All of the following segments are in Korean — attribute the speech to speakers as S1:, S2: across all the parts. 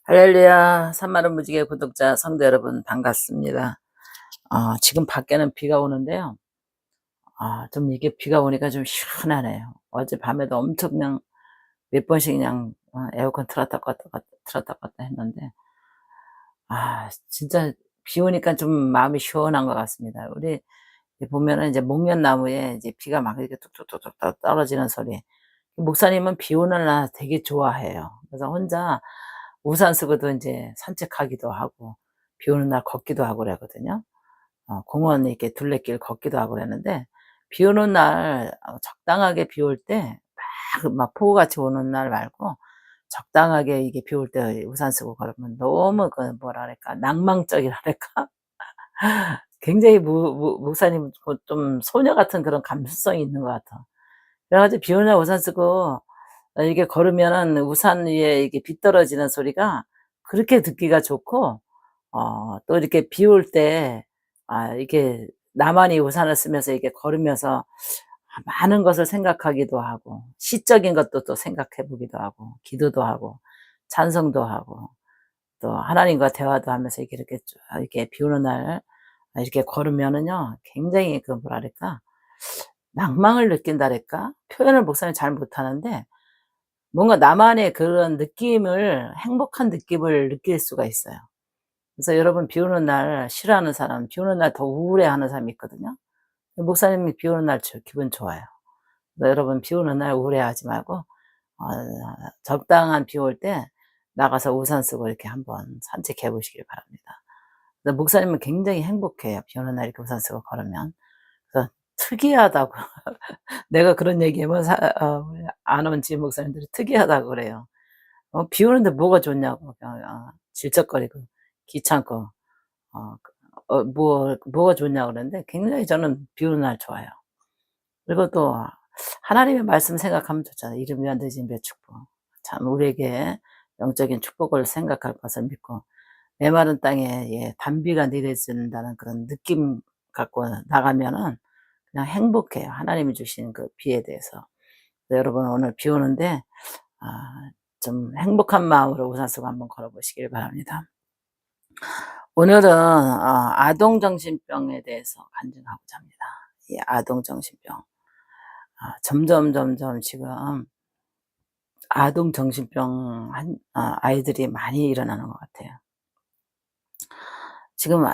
S1: 할렐루야, 산마른 무지개 구독자 성도 여러분 반갑습니다. 지금 밖에는 비가 오는데요. 좀 이게 비가 오니까 좀 시원하네요. 어젯밤에도 엄청 그냥 몇 번씩 그냥 에어컨 틀었다 껐다 했는데, 진짜 비 오니까 좀 마음이 시원한 것 같습니다. 우리 보면은 이제 목련나무에 이제 비가 막 이렇게 뚝뚝뚝뚝 떨어지는 소리. 목사님은 비 오는 날 되게 좋아해요. 그래서 혼자 우산 쓰고도 이제 산책하기도 하고, 비 오는 날 걷기도 하고 그러거든요. 공원 이렇게 둘레길 걷기도 하고 그랬는데, 비 오는 날 적당하게 비 올 때 막 폭우같이 오는 날 말고 적당하게 이게 비 올 때 우산 쓰고 걸으면 너무 그 뭐랄까 낭만적이랄까 굉장히 목사님 좀 소녀 같은 그런 감수성이 있는 것 같아. 그래 가지고 비 오는 날 우산 쓰고 이게 걸으면은 우산 위에 이게 비 떨어지는 소리가 그렇게 듣기가 좋고, 또 이렇게 비 올 때 이게 나만이 우산을 쓰면서 이렇게 걸으면서 많은 것을 생각하기도 하고, 시적인 것도 또 생각해 보기도 하고, 기도도 하고, 찬송도 하고, 또 하나님과 대화도 하면서 이렇게 쭉 이렇게 비 오는 날 이렇게 걸으면은요, 굉장히 그 뭐랄까 낭만을 느낀다랄까? 표현을 목사님이 잘 못하는데, 뭔가 나만의 그런 느낌을, 행복한 느낌을 느낄 수가 있어요. 그래서 여러분, 비 오는 날 싫어하는 사람, 비 오는 날 더 우울해하는 사람이 있거든요. 목사님이 비 오는 날 기분 좋아요. 그래서 여러분, 비 오는 날 우울해하지 말고 적당한 비 올 때 나가서 우산 쓰고 이렇게 한번 산책해 보시길 바랍니다. 그래서 목사님은 굉장히 행복해요, 비 오는 날 이렇게 우산 쓰고 걸으면. 그래서 특이하다고 내가 그런 얘기하면 안 온 지혜 목사님들이 특이하다고 그래요. 비 오는데 뭐가 좋냐고. 질척거리고 귀찮고 뭐가 좋냐고 그러는데, 굉장히 저는 비 오는 날 좋아요. 그리고 또 하나님의 말씀 생각하면 좋잖아요. 이름 위한 배 축복. 참 우리에게 영적인 축복을 생각할 것을 믿고, 메마른 땅에 단비가 내려진다는 그런 느낌 갖고 나가면은 그냥 행복해요, 하나님이 주신 그 비에 대해서. 여러분, 오늘 비 오는데 좀 행복한 마음으로 우산 쓰고 한번 걸어 보시길 바랍니다. 오늘은 아동 정신병에 대해서 간증하고자 합니다. 이 아동 정신병. 점점 지금 아동 정신병 아이들이 많이 일어나는 것 같아요. 지금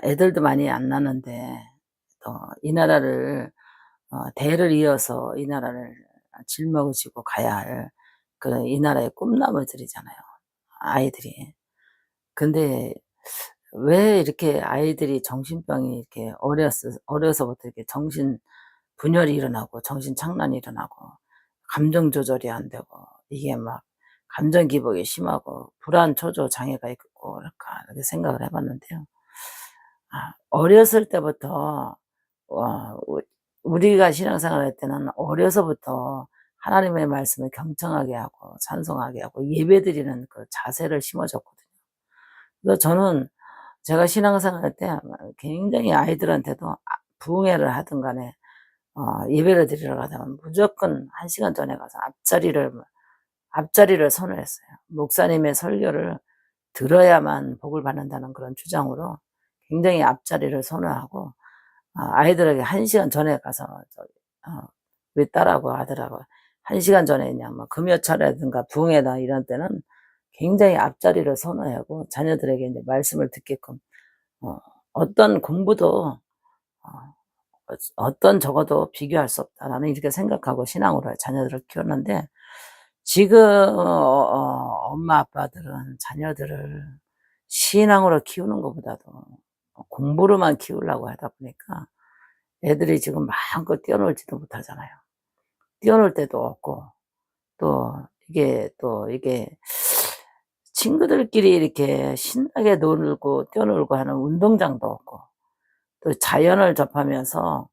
S1: 애들도 많이 안 나는데, 또 이 나라를 대를 이어서 이 나라를 짊어지고 가야 할 그런 이 나라의 꿈나무들이잖아요, 아이들이. 근데 왜 이렇게 아이들이 정신병이 이렇게 어려서부터 이렇게 정신 분열이 일어나고 정신 착란이 일어나고 감정 조절이 안 되고, 이게 막 감정 기복이 심하고 불안 초조 장애가 있고 이렇게 생각을 해 봤는데요. 어렸을 때부터 우리가 신앙생활 할 때는 어려서부터 하나님의 말씀을 경청하게 하고 찬송하게 하고 예배드리는 그 자세를 심어 줬거든요. 그래서 저는 제가 신앙생활 할 때 굉장히 아이들한테도 부흥회를 하든 간에 예배를 드리러 가자면 무조건 1시간 전에 가서 앞자리를 선호했어요. 목사님의 설교를 들어야만 복을 받는다는 그런 주장으로 굉장히 앞자리를 선호하고, 아이들에게 1시간 전에 가서 우리 딸하고 아들하고 1시간 전에 그냥 뭐 금요철이라든가 부흥회나 이런 때는 굉장히 앞자리를 선호하고, 자녀들에게 이제 말씀을 듣게끔 어떤 공부도 어떤 적어도 비교할 수 없다, 나는 이렇게 생각하고 신앙으로 자녀들을 키웠는데, 지금 엄마 아빠들은 자녀들을 신앙으로 키우는 것보다도 공부로만 키우려고 하다 보니까 애들이 지금 마음껏 뛰어놀지도 못하잖아요. 뛰어놀 데도 없고, 또 이게 친구들끼리 이렇게 신나게 놀고 뛰어놀고 하는 운동장도 없고, 또 자연을 접하면서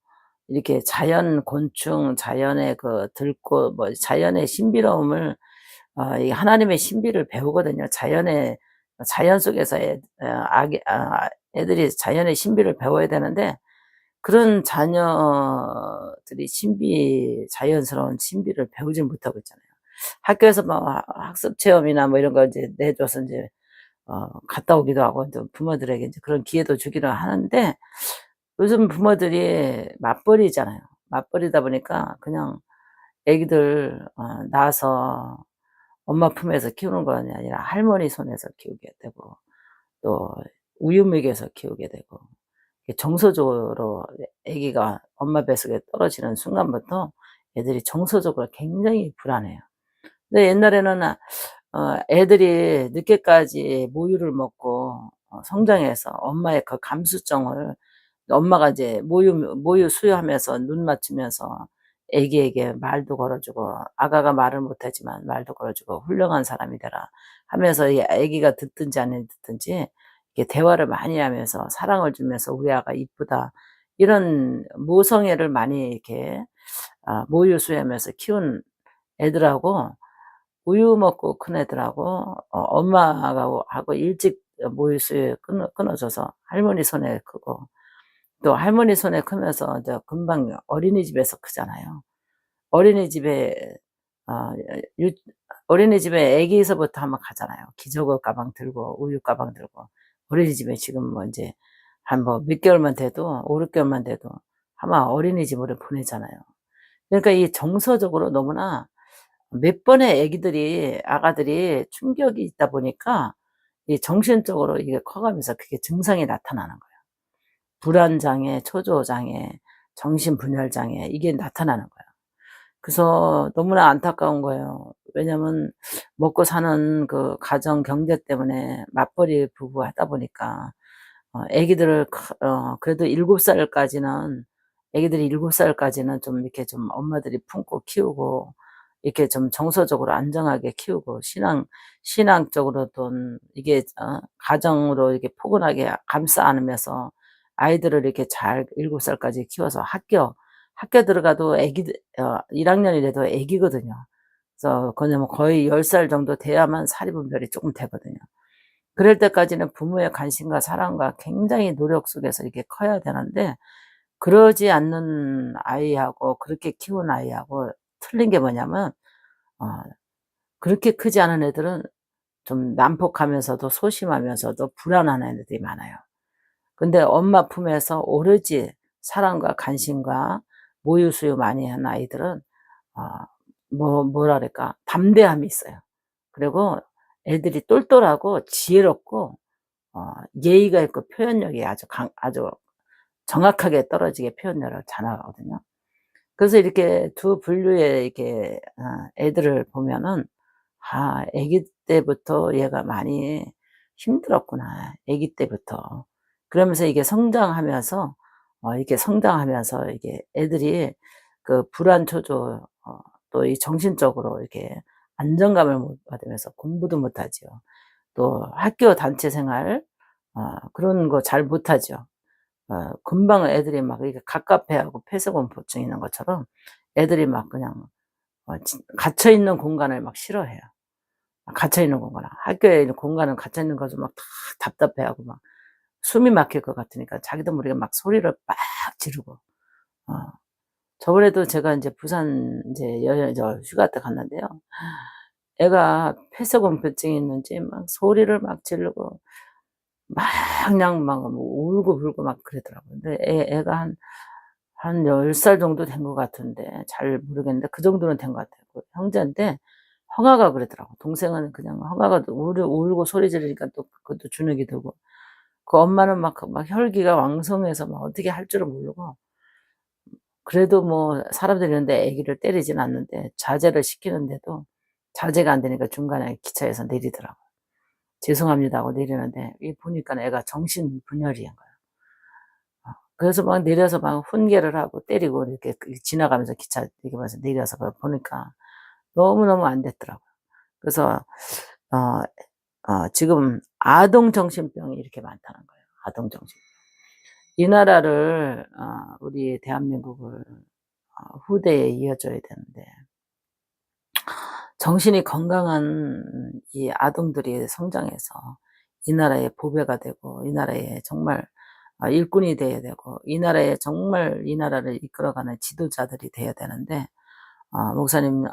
S1: 이렇게 자연 곤충, 자연의 그 들꽃, 뭐 자연의 신비로움을, 이 하나님의 신비를 배우거든요. 자연 속에서 애들이 자연의 신비를 배워야 되는데, 그런 자녀들이 자연스러운 신비를 배우지 못하고 있잖아요. 학교에서 뭐 학습 체험이나 뭐 이런 거 이제 내줘서 인제 갔다 오기도 하고 또 부모들에게 인제 그런 기회도 주기는 하는데, 요즘 부모들이 맞벌이잖아요. 맞벌이다 보니까 그냥 애기들 낳아서 엄마 품에서 키우는 것이 아니라 할머니 손에서 키우게 되고, 또 우유 먹여서 키우게 되고, 이게 정서적으로 아기가 엄마 뱃속에 떨어지는 순간부터 애들이 정서적으로 굉장히 불안해요. 근데 옛날에는 애들이 늦게까지 모유를 먹고 성장해서 엄마의 그 감수성을, 엄마가 이제 모유 수유하면서 눈 맞추면서 애기에게 말도 걸어 주고, 아가가 말을 못 하지만 말도 걸어 주고 "훌륭한 사람이 되라." 하면서 이 애기가 듣든지 안 듣든지 이렇게 대화를 많이 하면서 사랑을 주면서 "우리 아가 이쁘다." 이런 모성애를 많이 이렇게 모유 수유하면서 키운 애들하고, 우유 먹고 큰 애들하고 엄마가 하고 일찍 모유 수유 끊어져서 할머니 손에 크고, 또 할머니 손에 크면서 이제 금방 어린이집에서 크잖아요. 어린이집에 어 유 어린이집에 아기에서부터 한번 가잖아요. 기저귀 가방 들고 우유 가방 들고. 어린이집에 지금 뭐 인제 한 뭐 몇 개월만 돼도 5-6 개월만 돼도 아마 어린이집으로 보내잖아요. 그러니까 이 정서적으로 너무나 몇 번의 아가들이 충격이 있다 보니까 이 정신적으로 이게 커가면서 그게 증상이 나타나는 거예요. 불안장애, 초조장애, 정신분열장애, 이게 나타나는 거예요. 그래서 너무나 안타까운 거예요. 왜냐면 먹고 사는 그 가정 경제 때문에 맞벌이 부부 하다 보니까 애기들을 그래도 7 살까지는, 애기들이 7 살까지는 좀 이렇게 좀 엄마들이 품고 키우고, 이렇게 좀 정서적으로 안정하게 키우고, 신앙적으로든 이게 가정으로 이렇게 포근하게 감싸 안으면서 아이들을 이렇게 잘 7 살까지 키워서 학교 들어가도 애기들 1 학년이라도 애기거든요. 그래서 그냥 거의 10살 정도 돼야만 사리분별이 쪼끔 되거든요. 그럴 때까지는 부모의 관심과 사랑과 굉장히 노력 속에서 이렇게 커야 되는데, 그러지 않는 아이하고 그렇게 키운 아이하고 틀린 게 뭐냐면, 어 그렇게 크지 않은 애들은 좀 난폭하면서도 소심하면서도 불안한 애들이 많아요. 근데 엄마 품에서 오로지 사랑과 관심과 모유 수유 많이 한 아이들은 어 뭐라 그럴까, 담대함이 있어요. 그리고 애들이 똘똘하고 지혜롭고 예의가 있고 표현력이 아주 정확하게 떨어지게 표현력을 잘하거든요. 그래서 이렇게 두 분류의 이렇게 애들을 보면은 '아, 아기 때부터 얘가 많이 힘들었구나, 아기 때부터.' 그러면서 이게 성장하면서 이게 애들이 그 불안, 초조, 또 이 정신적으로 이렇게 안정감을 못 받으면서 공부도 못하지요. 또 학교 단체 생활 그런 거 잘 못하죠. 금방 애들이 막 이렇게 갑갑해하고 폐쇄공포증 있는 것처럼 애들이 막 그냥 갇혀 있는 공간을 막 싫어해요. 갇혀 있는 공간. 학교에 있는 공간은 갇혀 있는 것을 막 다 답답해하고 막 숨이 막힐 것 같으니까 자기도 모르게 막 소리를 막 지르고. 어 저번에도 제가 인제 부산 인제 휴가 때 갔는데요. 애가 폐쇄공포증이 있는지 막 소리를 막 지르고 막 그냥 막 울고불고 막 그러더라고요. 근데 애가 한 10살 정도 된 것 같은데 잘 모르겠는데 그 정도는 된 것 같아요. 그 형제인데 형아가 그러더라고. 동생은 그냥 형아가 울고 소리 지르니까 또 그것도 주눅이 들고, 그 엄마는 막 혈기가 왕성해서 막 어떻게 할 줄을 모르고, 그래도 뭐 사람들이 이런데 애기를 때리진 않는데 자제를 시키는데도 자제가 안 되니까 중간에 기차에서 내리더라고요. "죄송합니다." 하고 내리는데 이 보니까는 애가 정신분열인 거예요. 그래서 막 내려서 막 훈계를 하고 때리고 이렇게 지나가면서 기차 이렇게 봐서 내려서 그걸 보니까 너무너무 안 됐더라고요. 그래서 어 지금 아동 정신병이 이렇게 많다는 거예요, 아동 정신. 이 나라를 우리 대한민국을 후대에 이어줘야 되는데, 정신이 건강한 이 아동들이 성장해서 이 나라의 보배가 되고, 이 나라의 정말 일꾼이 돼야 되고, 이 나라의 정말 이 나라를 이끌어가는 지도자들이 돼야 되는데, 목사님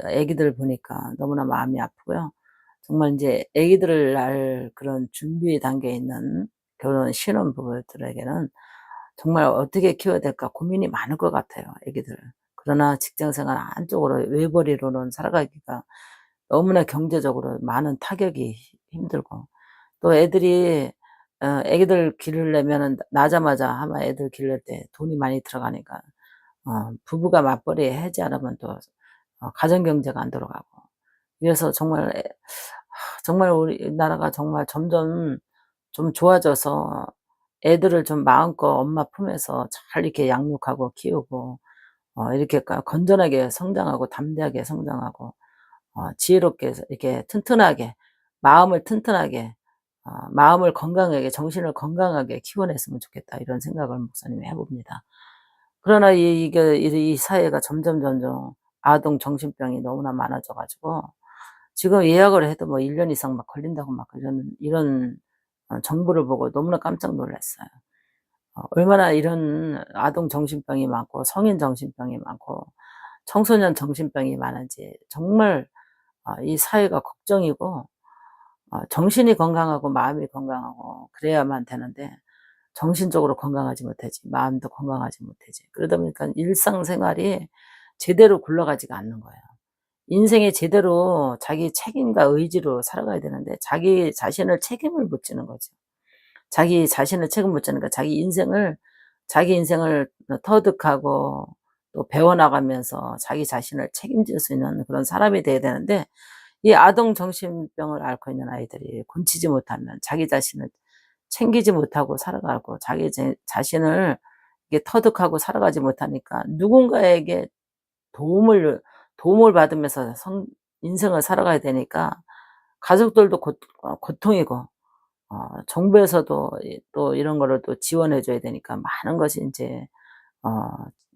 S1: 애기들 보니까 너무나 마음이 아프고요. 정말 인제 애기들을 낳을 그런 준비 단계에 있는 결혼 신혼부부들에게는 정말 어떻게 키워야 될까 고민이 많을 것 같아요, 애기들. 그러나 직장 생활 한쪽으로 외벌이로는 살아가기가 너무나 경제적으로 많은 타격이 힘들고, 또 애들이 애기들 기르려면은 나자마자 아마 애들 기를 때 돈이 많이 들어가니까 부부가 맞벌이 하지 않으면 또 가정 경제가 안 돌아가고, 그래서 정말 정말 우리나라가 정말 점점 좀 좋아져서 애들을 좀 마음껏 엄마 품에서 잘 이렇게 양육하고 키우고 이렇게 건전하게 성장하고 담대하게 성장하고 지혜롭게 이렇게 튼튼하게 마음을 튼튼하게 마음을 건강하게 정신을 건강하게 키워냈으면 좋겠다, 이런 생각을 목사님이 해 봅니다. 그러나 이 사회가 점점 아동 정신병이 너무나 많아져 가지고 지금 예약을 해도 뭐 1년 이상 막 걸린다고 막 이런 정보를 보고 너무나 깜짝 놀랐어요. 얼마나 이런 아동 정신병이 많고 성인 정신병이 많고 청소년 정신병이 많은지 정말 이 사회가 걱정이고, 정신이 건강하고 마음이 건강하고 그래야만 되는데 정신적으로 건강하지 못하지 마음도 건강하지 못하지, 그러다 보니까 일상생활이 제대로 굴러가지가 않는 거예요. 인생에 제대로 자기 책임과 의지로 살아가야 되는데 자기 자신을 책임을 못 지는 거죠. 자기 자신을 책임 못 지니까 자기 인생을 터득하고 또 배워나가면서 자기 자신을 책임질 수 있는 그런 사람이 돼야 되는데, 이 아동 정신병을 앓고 있는 아이들이 곤치지 못하면 자기 자신을 챙기지 못하고 살아가고 자기 자신을 이게 터득하고 살아가지 못하니까 누군가에게 도움을 받으면서 인생을 살아가야 되니까 가족들도 고통이고, 정부에서도 또 이런 거를 또 지원해 줘야 되니까 많은 것이 인제 어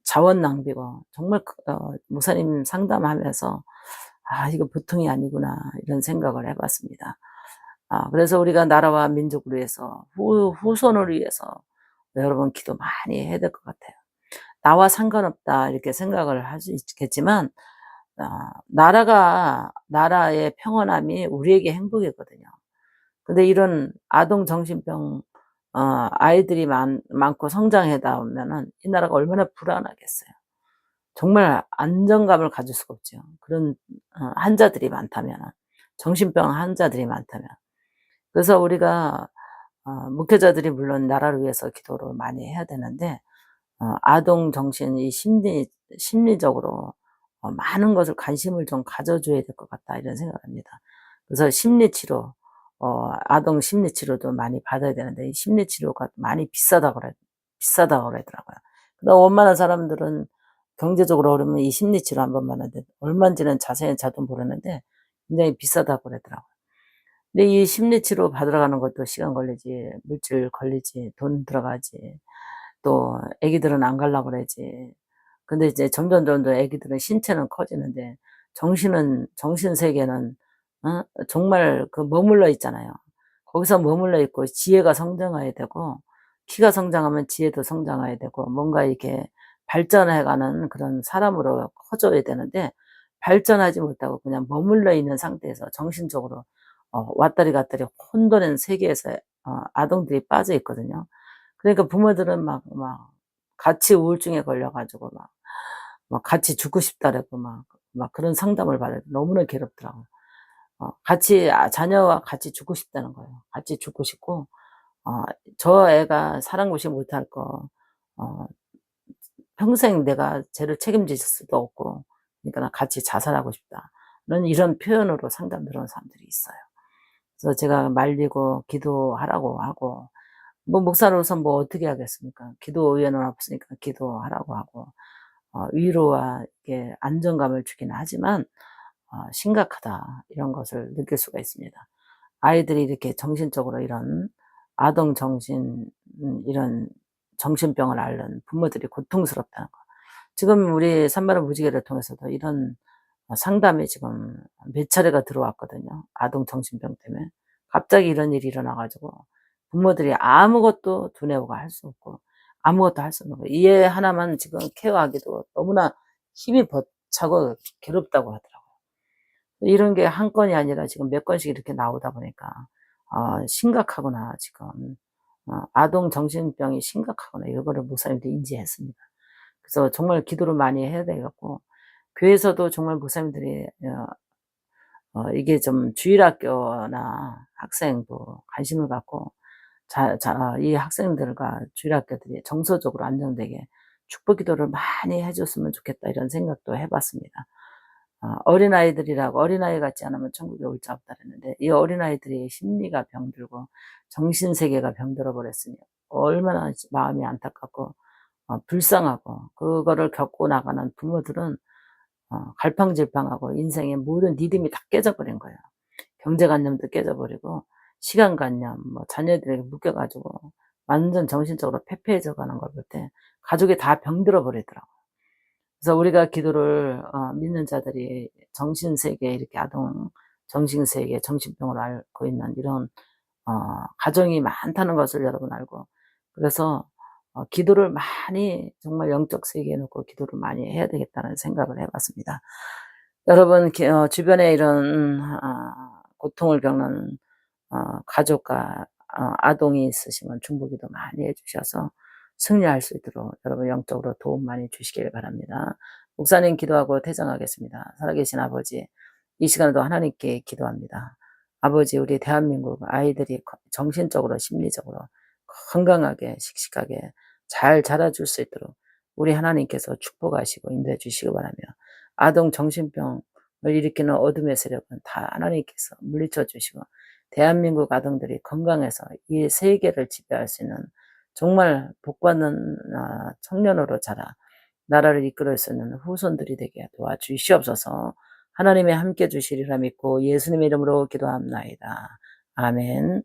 S1: 자원 낭비고, 정말 목사님 상담하면서 '아 이거 보통이 아니구나.' 이런 생각을 해 봤습니다. 그래서 우리가 나라와 민족을 위해서 후손을 위해서 여러분 기도 많이 해야 될 것 같아요. '나와 상관없다.' 이렇게 생각을 할 수 있겠지만 나라의 평온함이 우리에게 행복이거든요. 근데 이런 아동 정신병 아이들이 많고 성장하다 보면은 이 나라가 얼마나 불안하겠어요. 정말 안정감을 가질 수가 없죠. 그런 환자들이 많다면은, 정신병 환자들이 많다면. 그래서 우리가 목회자들이 물론 나라를 위해서 기도를 많이 해야 되는데 아동 정신 이 심리적으로 많은 것을 관심을 좀 가져 줘야 될 것 같다, 이런 생각을 합니다. 그래서 심리치료 아동 심리치료도 많이 받아야 되는데 이 심리치료가 많이 비싸다고 그러더라고요. 근데 웬만한 사람들은 경제적으로 어려우면 이 심리치료 한 번만 하는데 얼마인지는 자세히 저도 모르는데 굉장히 비싸다고 그러더라고요. 근데 이 심리치료 받으러 가는 것도 시간 걸리지, 물질 걸리지, 돈 들어가지, 또 애기들은 안 가려고 그러지. 근데 이제 점점 애기들은 신체는 커지는데 정신 세계는 정말 머물러 있잖아요. 거기서 머물러 있고 지혜가 성장해야 되고, 키가 성장하면 지혜도 성장해야 되고, 뭔가 이렇게 발전해 가는 그런 사람으로 커져야 되는데 발전하지 못하고 그냥 머물러 있는 상태에서 정신적으로 왔다리 갔다리 혼돈의 세계에서 아동들이 빠져 있거든요. 그러니까 부모들은 막 같이 우울증에 걸려 가지고 막 같이 죽고 싶다 그러고 막 그런 상담을 받아요. 너무나 괴롭더라고요. 같이 자녀와 같이 죽고 싶다는 거예요. 같이 죽고 싶고 어 저 애가 사랑고시 못할 거 어 평생 내가 쟤를 책임질 수도 없고 그러니까 나 같이 자살하고 싶다. 이런 표현으로 상담 들어온 사람들이 있어요. 그래서 제가 말리고 기도하라고 하고, 뭐 목사로서 뭐 어떻게 하겠습니까? 기도 의회는 없으니까 기도하라고 하고 위로와 이게 안정감을 주기는 하지만 심각하다, 이런 것을 느낄 수가 있습니다. 아이들이 이렇게 정신적으로 이런 아동 정신 이런 정신병을 앓는 부모들이 고통스럽다는 거. 지금 우리 산마루 무지개를 통해서도 이런 상담이 지금 몇 차례가 들어왔거든요, 아동 정신병 때문에. 갑자기 이런 일이 일어나 가지고 부모들이 아무것도 두뇌가 할 수 없고 아무것도 할 수 없는 거예요. 이 애 하나만 지금 케어하기도 너무나 힘이 차고 괴롭다고 하더라고요. 이런 게 한 건이 아니라 지금 몇 건씩 이렇게 나오다 보니까 심각하구나 지금. 아동 정신병이 심각하구나 이거를 목사님도 인지했습니다. 그래서 정말 기도를 많이 해야 돼 갖고 교회에서도 정말 목사님들이 이게 좀 주일학교나 학생도 관심을 갖고 이 학생들과 주일학교들이 정서적으로 안정되게 축복 기도를 많이 해 줬으면 좋겠다 이런 생각도 해 봤습니다. 어린아이들이라고 어린아이 같지 않으면 천국에 올 자 없다 그랬는데 이 어린아이들이 심리가 병들고 정신세계가 병들어 버렸으니 얼마나 마음이 안타깝고 불쌍하고 그거를 겪고 나가는 부모들은 갈팡질팡하고 인생의 모든 리듬이 다 깨져버린 거예요. 경제관념도 깨져버리고 시간관념 뭐 자녀들에게 묶여 가지고 완전 정신적으로 패폐해져 가는 걸 볼 때 가족이 다 병들어 버리더라고요. 그래서 우리가 기도를 믿는 자들이 정신세계에 이렇게 아동 정신세계 정신병으로 앓고 있는 이런 가정이 많다는 것을 여러분 알고 그래서 기도를 많이 정말 영적 세계에 놓고 기도를 많이 해야 되겠다는 생각을 해 봤습니다. 여러분 주변에 이런 고통을 겪는 가족과 아동이 있으시면 중보기도 많이 해 주셔서 승리할 수 있도록 여러분 영적으로 도움 많이 주시길 바랍니다. 목사님 기도하고 퇴장하겠습니다. 살아계신 아버지, 이 시간에도 하나님께 기도합니다. 아버지, 우리 대한민국 아이들이 정신적으로 심리적으로 건강하게 씩씩하게 잘 자라줄 수 있도록 우리 하나님께서 축복하시고 인도해 주시기 바라며 아동 정신병을 일으키는 어둠의 세력은 다 하나님께서 물리쳐 주시고 대한민국 아동들이 건강해서 이 세계를 지배할 수 있는 정말 복받는 청년으로 자라 나라를 이끌어 수 있는 후손들이 되게 도와주시옵소서. 하나님의 함께 주시리라 믿고 예수님의 이름으로 기도합나이다. 아멘.